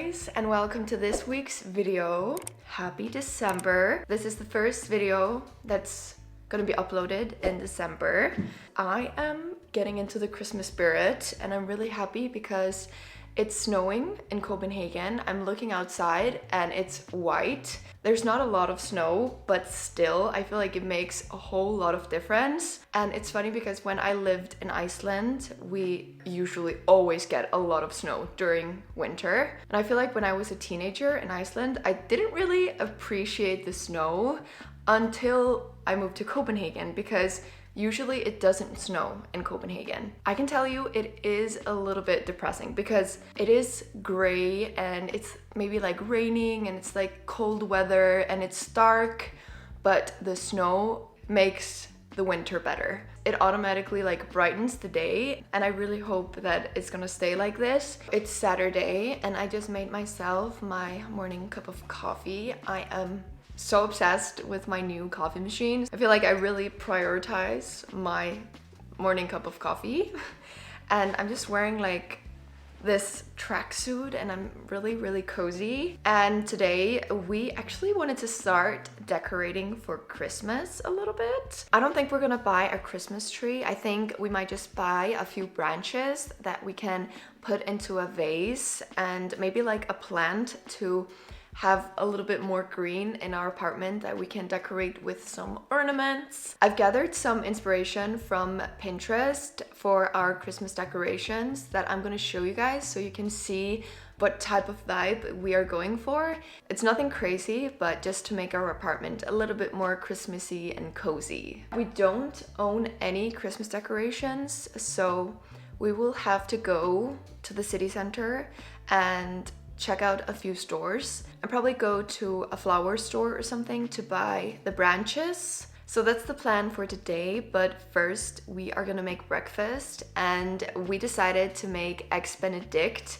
guys, and welcome to this week's video. Happy December. This is the first video that's gonna be uploaded in December. I am getting into the Christmas spirit and I'm really happy because it's snowing in Copenhagen. I'm looking outside and it's white. There's not a lot of snow, but still I feel like it makes a whole lot of difference. And it's funny because when I lived in Iceland, we usually always get a lot of snow during winter. And I feel like when I was a teenager in Iceland, I didn't really appreciate the snow until I moved to Copenhagen because usually it doesn't snow in Copenhagen. I can tell you it is a little bit depressing because it is gray and it's maybe like raining and it's like cold weather and it's dark, but the snow makes the winter better. It automatically like brightens the day and I really hope that it's gonna stay like this. It's Saturday and I just made myself my morning cup of coffee. I am so obsessed with my new coffee machine. I feel like I really prioritize my morning cup of coffee. And I'm just wearing like this tracksuit and I'm really cozy. And today we actually wanted to start decorating for Christmas a little bit. I don't think we're gonna buy a Christmas tree. I think we might just buy a few branches that we can put into a vase and maybe like a plant to have a little bit more green in our apartment that we can decorate with some ornaments. I've gathered some inspiration from Pinterest for our Christmas decorations that I'm gonna show you guys so you can see what type of vibe we are going for. It's nothing crazy, but just to make our apartment a little bit more Christmassy and cozy. We don't own any Christmas decorations, so we will have to go to the city center and check out a few stores and probably go to a flower store or something to buy the branches. So that's the plan for today, but first we are gonna make breakfast and we decided to make eggs benedict.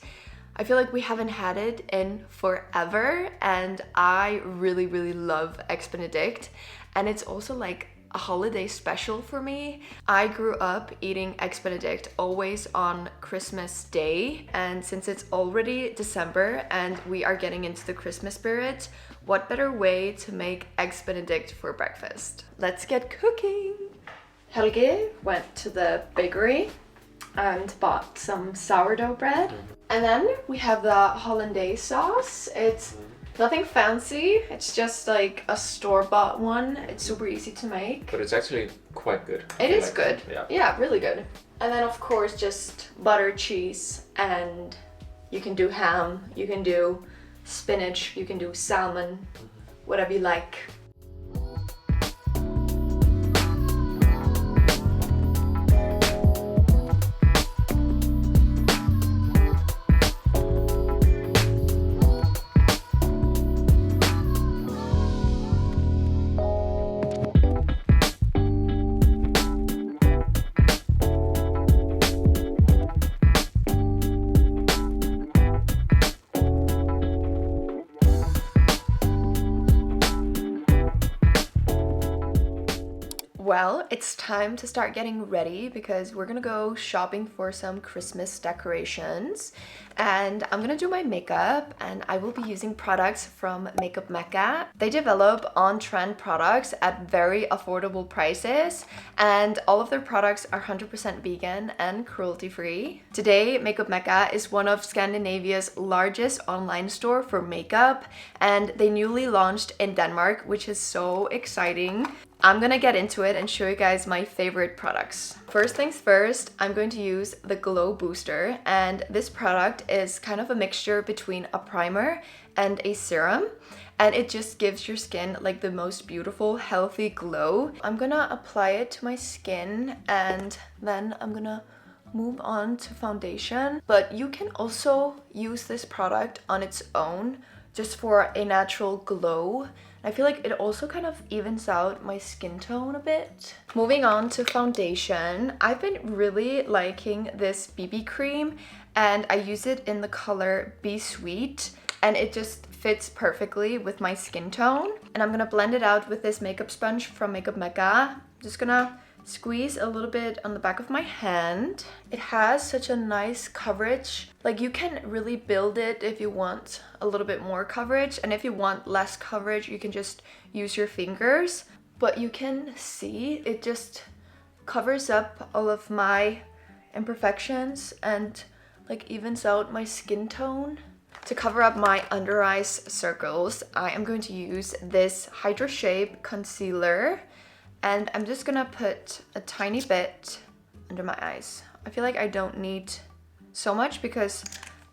I feel like we haven't had it in forever and I really love eggs benedict, and it's also like a holiday special for me. I grew up eating eggs benedict always on Christmas Day, and since it's already December and we are getting into the Christmas spirit, what better way to make eggs benedict for breakfast? Let's get cooking! Helge went to the bakery and bought some sourdough bread. And then we have the hollandaise sauce. It's nothing fancy, it's just like a store-bought one. It's super easy to make. But it's actually quite good. It is good. Yeah, really good. And then of course just butter, cheese, and you can do ham, you can do spinach, you can do salmon, whatever you like. Well, it's time to start getting ready because we're gonna go shopping for some Christmas decorations, and I'm gonna do my makeup and I will be using products from Makeup Mecca. They develop on-trend products at very affordable prices and all of their products are 100% vegan and cruelty-free. Today, Makeup Mecca is one of Scandinavia's largest online store for makeup and they newly launched in Denmark, which is so exciting. I'm gonna get into it and show you guys my favorite products. First things first, I'm going to use the Glow Booster, and this product is kind of a mixture between a primer and a serum, and it just gives your skin like the most beautiful, healthy glow. I'm gonna apply it to my skin and then I'm gonna move on to foundation, but you can also use this product on its own just for a natural glow. I feel like it also kind of evens out my skin tone a bit. Moving on to foundation, I've been really liking this BB cream and I use it in the color Be Sweet and it just fits perfectly with my skin tone. And I'm gonna blend it out with this makeup sponge from Makeup Mecca. Just gonna squeeze a little bit on the back of my hand. It has such a nice coverage. Like, you can really build it if you want a little bit more coverage, and if you want less coverage, you can just use your fingers. But you can see it just covers up all of my imperfections and like evens out my skin tone. To cover up my under eyes circles, I am going to use this Hydra Shape concealer, and I'm just gonna put a tiny bit under my eyes. I feel like I don't need so much because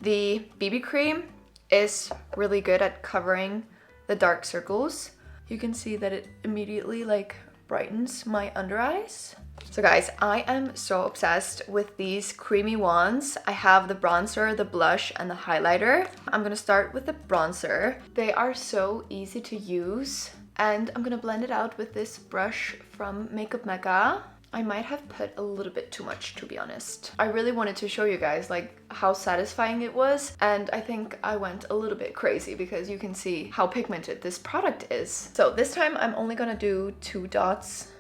the BB cream is really good at covering the dark circles. You can see that it immediately like brightens my under eyes. So guys, I am so obsessed with these creamy wands. I have the bronzer, the blush, and the highlighter. I'm gonna start with the bronzer. They are so easy to use, and I'm gonna blend it out with this brush from Makeup Mecca. I might have put a little bit too much, to be honest. I really wanted to show you guys like how satisfying it was, and I think I went a little bit crazy because you can see how pigmented this product is. So this time I'm only gonna do 2 dots.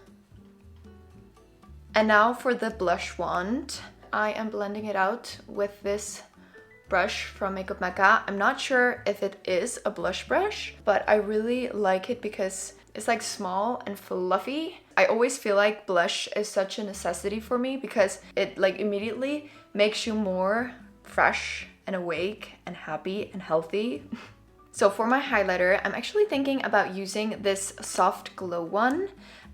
And now for the blush wand, I am blending it out with this brush from Makeup Mecca. I'm not sure if it is a blush brush, but I really like it because it's like small and fluffy. I always feel like blush is such a necessity for me because it like immediately makes you more fresh and awake and happy and healthy. So for my highlighter, I'm actually thinking about using this Soft Glow one,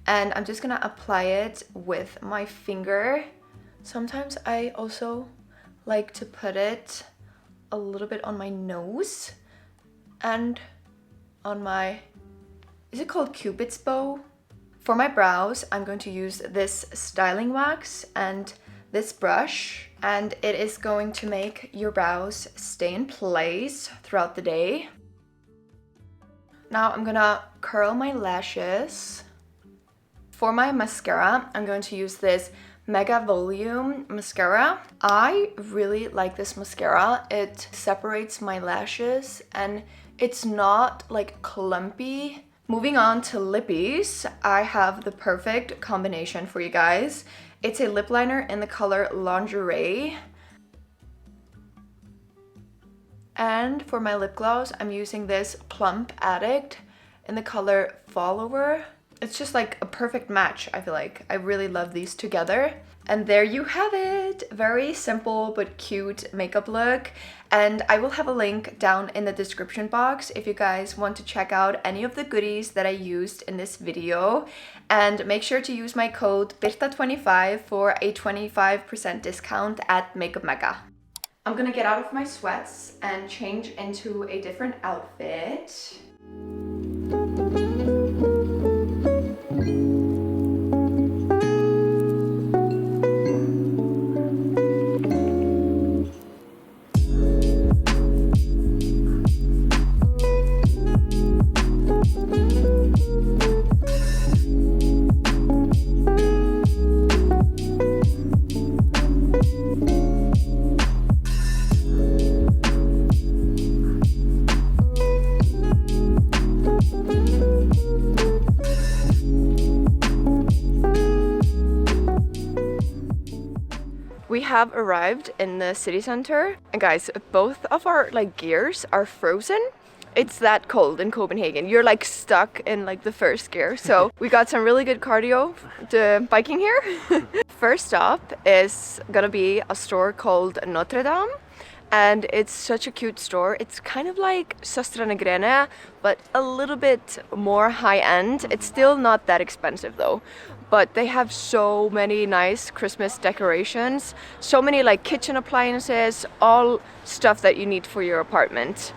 and I'm just gonna apply it with my finger. Sometimes I also like to put it a little bit on my nose and on my, is it called Cupid's bow? For my brows, I'm going to use this styling wax and this brush, and it is going to make your brows stay in place throughout the day. Now I'm gonna curl my lashes. For my mascara, I'm going to use this Mega Volume mascara. I really like this mascara. It separates my lashes and it's not like clumpy. Moving on to lippies, I have the perfect combination for you guys. It's a lip liner in the color Lingerie. And for my lip gloss, I'm using this Plump Addict in the color Follower. It's just like a perfect match, I feel like. I really love these together. And there you have it. Very simple but cute makeup look. And I will have a link down in the description box if you guys want to check out any of the goodies that I used in this video. And make sure to use my code BIRTA25 for a 25% discount at Makeup Mecca. I'm gonna get out of my sweats and change into a different outfit. We have arrived in the city center, and guys, both of our like gears are frozen. It's that cold in Copenhagen. You're like stuck in like the first gear. So we got some really good cardio to biking here. First stop is gonna be a store called Notre Dame, and it's such a cute store. It's kind of like Søstrene Grene, but a little bit more high-end. It's still not that expensive though. But they have so many nice Christmas decorations, so many like kitchen appliances, all stuff that you need for your apartment.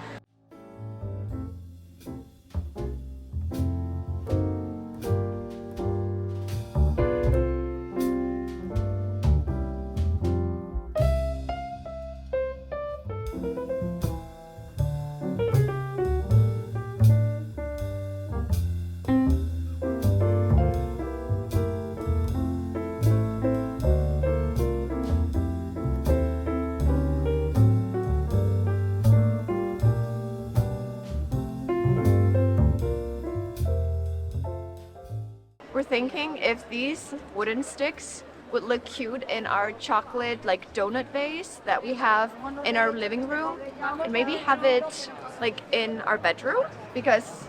thinking if these wooden sticks would look cute in our chocolate like donut vase that we have in our living room, and maybe have it like in our bedroom because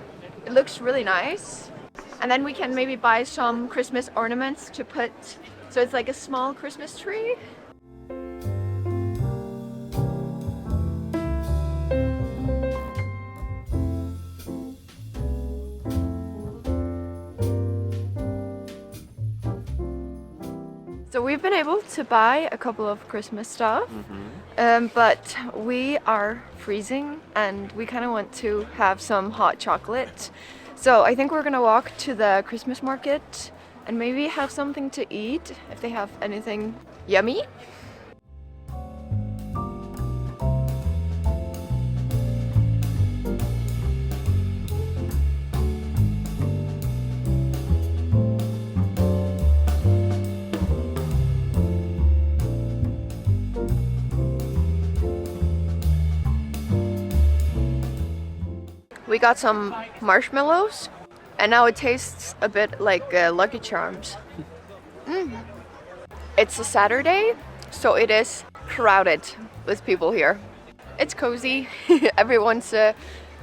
it looks really nice. And then we can maybe buy some Christmas ornaments to put, so it's like a small Christmas tree. So we've been able to buy a couple of Christmas stuff, but we are freezing and we kind of want to have some hot chocolate. So I think we're gonna walk to the Christmas market and maybe have something to eat if they have anything yummy. We got some marshmallows, and now it tastes a bit like Lucky Charms. It's a Saturday, so it is crowded with people here. It's cozy. Everyone's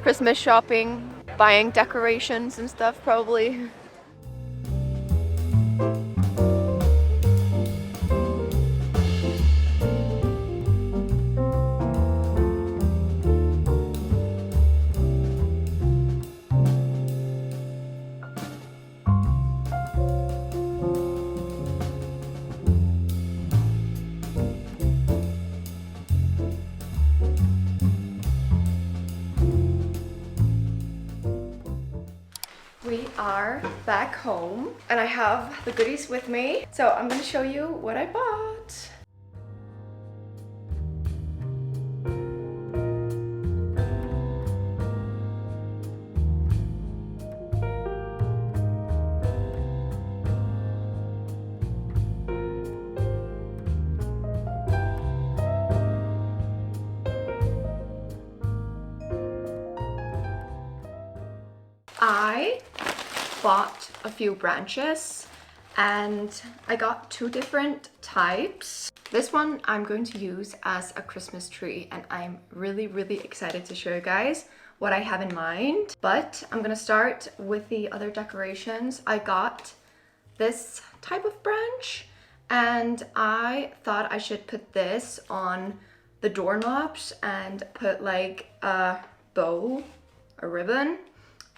Christmas shopping, buying decorations and stuff probably. We are back home and I have the goodies with me. So I'm gonna show you what I bought. I bought a few branches and I got two different types. This one I'm going to use as a Christmas tree and I'm really excited to show you guys what I have in mind. But I'm gonna start with the other decorations. I got this type of branch and I thought I should put this on the doorknobs and put like a bow, a ribbon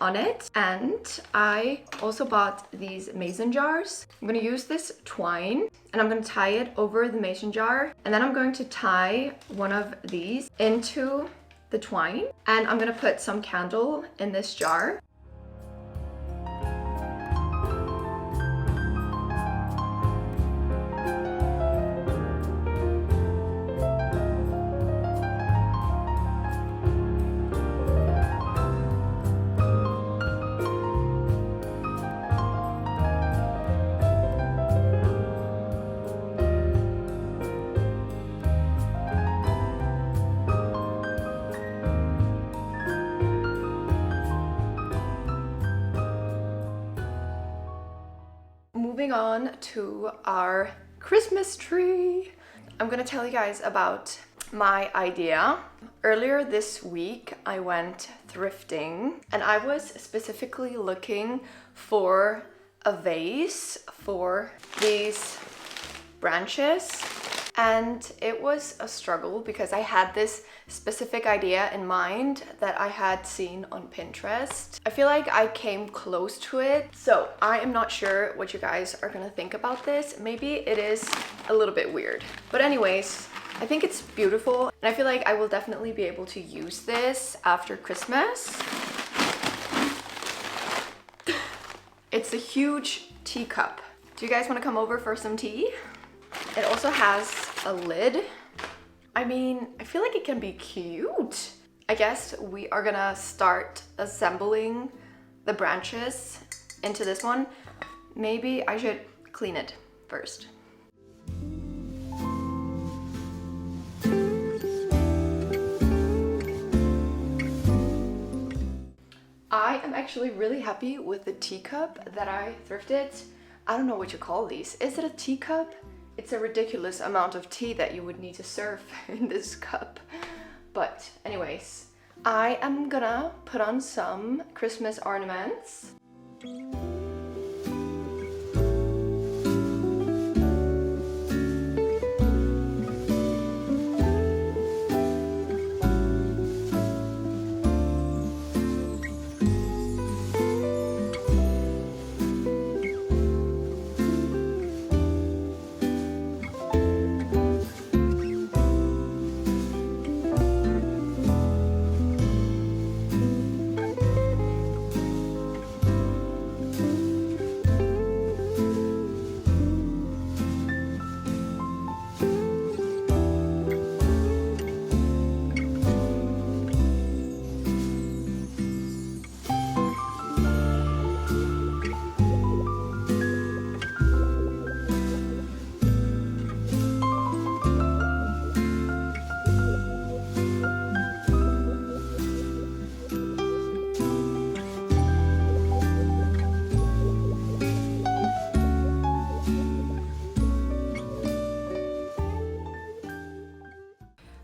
on it. And I also bought these mason jars. I'm gonna use this twine and I'm gonna tie it over the mason jar, and then I'm going to tie one of these into the twine and I'm gonna put some candle in this jar. Moving on to our Christmas tree. I'm gonna tell you guys about my idea. Earlier this week, I went thrifting and I was specifically looking for a vase for these branches. And it was a struggle because I had this specific idea in mind that I had seen on Pinterest. I feel like I came close to it, so I am not sure what you guys are gonna think about this. Maybe it is a little bit weird. But anyways, I think it's beautiful and I feel like I will definitely be able to use this after Christmas. It's a huge teacup. Do you guys wanna come over for some tea? It also has a lid. I mean, I feel like it can be cute. I guess we are gonna start assembling the branches into this one. Maybe I should clean it first. I am actually really happy with the teacup that I thrifted. I don't know what you call these. Is it a teacup? It's a ridiculous amount of tea that you would need to serve in this cup. But anyways, I am gonna put on some Christmas ornaments.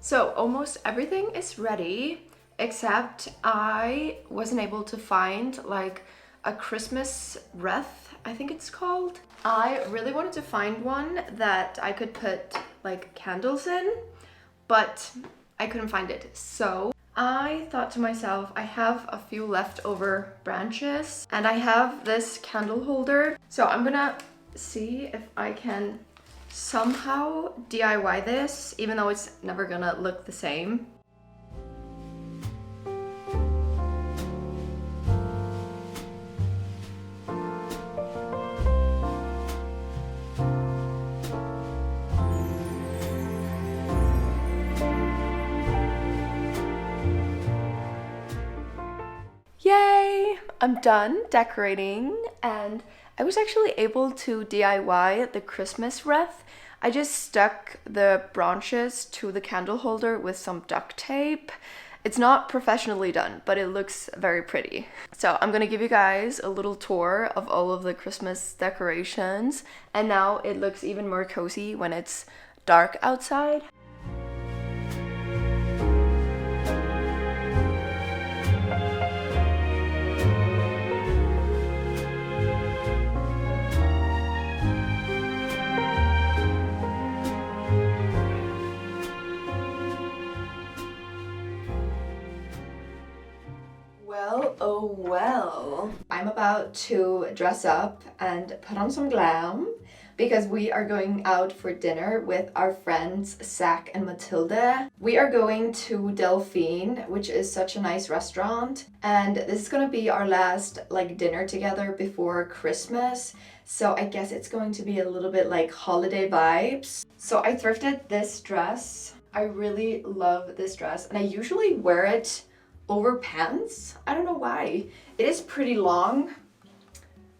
So almost everything is ready, except I wasn't able to find like a Christmas wreath, I think it's called. I really wanted to find one that I could put like candles in, but I couldn't find it. So I thought to myself, I have a few leftover branches and I have this candle holder. So I'm gonna see if I can somehow DIY this, even though it's never gonna look the same. Yay! I'm done decorating, and I was actually able to DIY the Christmas wreath. I just stuck the branches to the candle holder with some duct tape. It's not professionally done, but it looks very pretty. So I'm gonna give you guys a little tour of all of the Christmas decorations, and now it looks even more cozy when it's dark outside. Well, oh well. I'm about to dress up and put on some glam because we are going out for dinner with our friends Zach and Matilda. We are going to Delphine, which is such a nice restaurant, and this is gonna be our last like dinner together before Christmas. So I guess it's going to be a little bit like holiday vibes. So I thrifted this dress. I really love this dress and I usually wear it over pants. I don't know why. It is pretty long,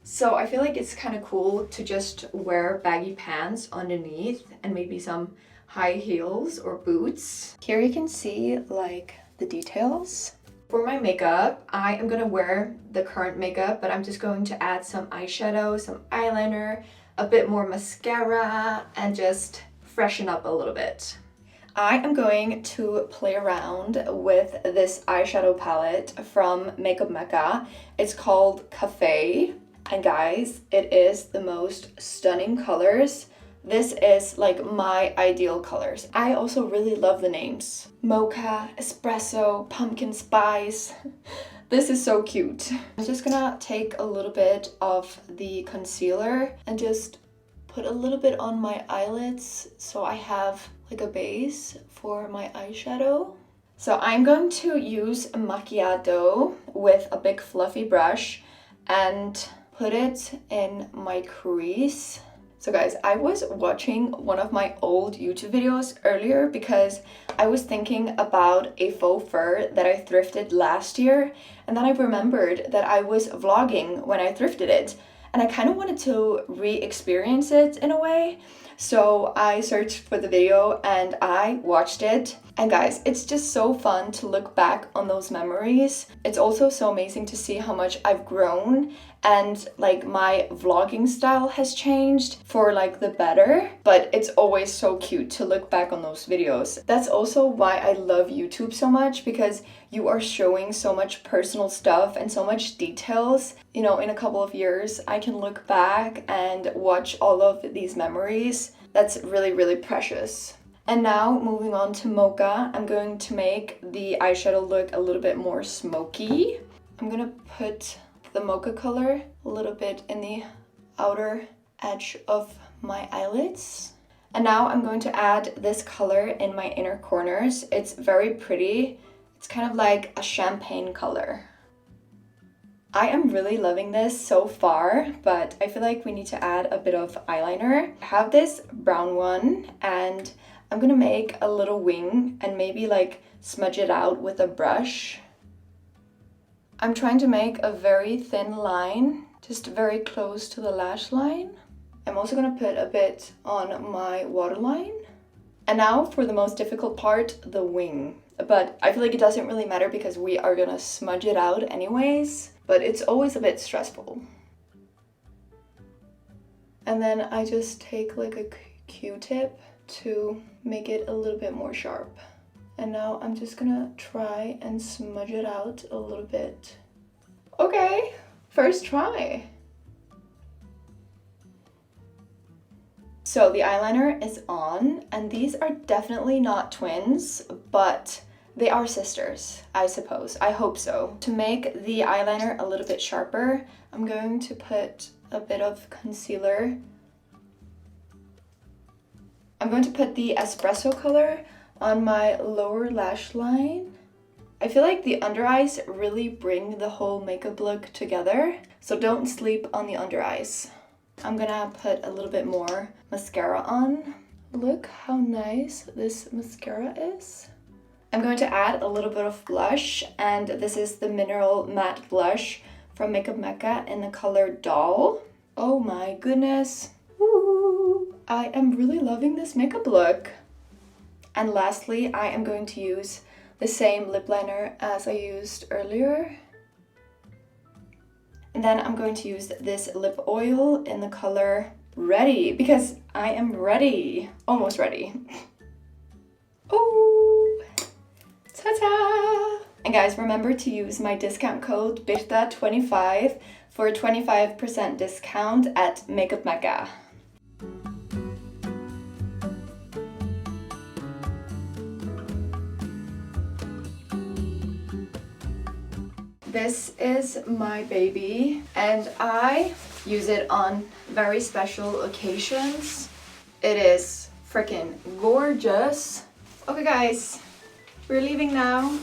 so I feel like it's kind of cool to just wear baggy pants underneath and maybe some high heels or boots. Here you can see like the details. For my makeup, I am gonna wear the current makeup, but I'm just going to add some eyeshadow, some eyeliner, a bit more mascara, and just freshen up a little bit. I am going to play around with this eyeshadow palette from Makeup Mecca. It's called Cafe, and guys, it is the most stunning colors. This is like my ideal colors. I also really love the names. Mocha, espresso, pumpkin spice. This is so cute. I'm just gonna take a little bit of the concealer and just put a little bit on my eyelids so I have like a base for my eyeshadow. So I'm going to use a macchiato with a big fluffy brush and put it in my crease. So guys, I was watching one of my old YouTube videos earlier because I was thinking about a faux fur that I thrifted last year, and then I remembered that I was vlogging when I thrifted it. and I kind of wanted to re-experience it in a way. So I searched for the video and I watched it. And guys, it's just so fun to look back on those memories. It's also so amazing to see how much I've grown, and like my vlogging style has changed for like the better, but it's always so cute to look back on those videos. That's also why I love YouTube so much, because you are showing so much personal stuff and so much details. You know, in a couple of years, I can look back and watch all of these memories. That's really, really precious. And now, moving on to mocha, I'm going to make the eyeshadow look a little bit more smoky. I'm gonna put the mocha color a little bit in the outer edge of my eyelids. And now I'm going to add this color in my inner corners. It's very pretty. It's kind of like a champagne color. I am really loving this so far, but I feel like we need to add a bit of eyeliner. I have this brown one and I'm gonna make a little wing and maybe like smudge it out with a brush. I'm trying to make a very thin line, just very close to the lash line. I'm also gonna put a bit on my waterline. And now for the most difficult part, the wing. But I feel like it doesn't really matter because we are gonna smudge it out anyways, but it's always a bit stressful. And then I just take like a Q-tip to make it a little bit more sharp. And now I'm just gonna try and smudge it out a little bit. Okay, first try. So the eyeliner is on, and these are definitely not twins, but they are sisters, I suppose. I hope so. To make the eyeliner a little bit sharper, I'm going to put a bit of concealer. I'm going to put the espresso color on my lower lash line. I feel like the under eyes really bring the whole makeup look together, so don't sleep on the under eyes. I'm gonna put a little bit more mascara on. Look how nice this mascara is. I'm going to add a little bit of blush, and this is the Mineral Matte Blush from Makeup Mecca in the color Doll. Oh my goodness. Ooh, I am really loving this makeup look. And lastly, I am going to use the same lip liner as I used earlier. And then I'm going to use this lip oil in the color Ready, because I am ready. Almost ready. Oh, ta-ta! And guys, remember to use my discount code BIRTA25 for a 25% discount at Makeup Mecca. This is my baby, and I use it on very special occasions. It is freaking gorgeous. Okay guys, we're leaving now.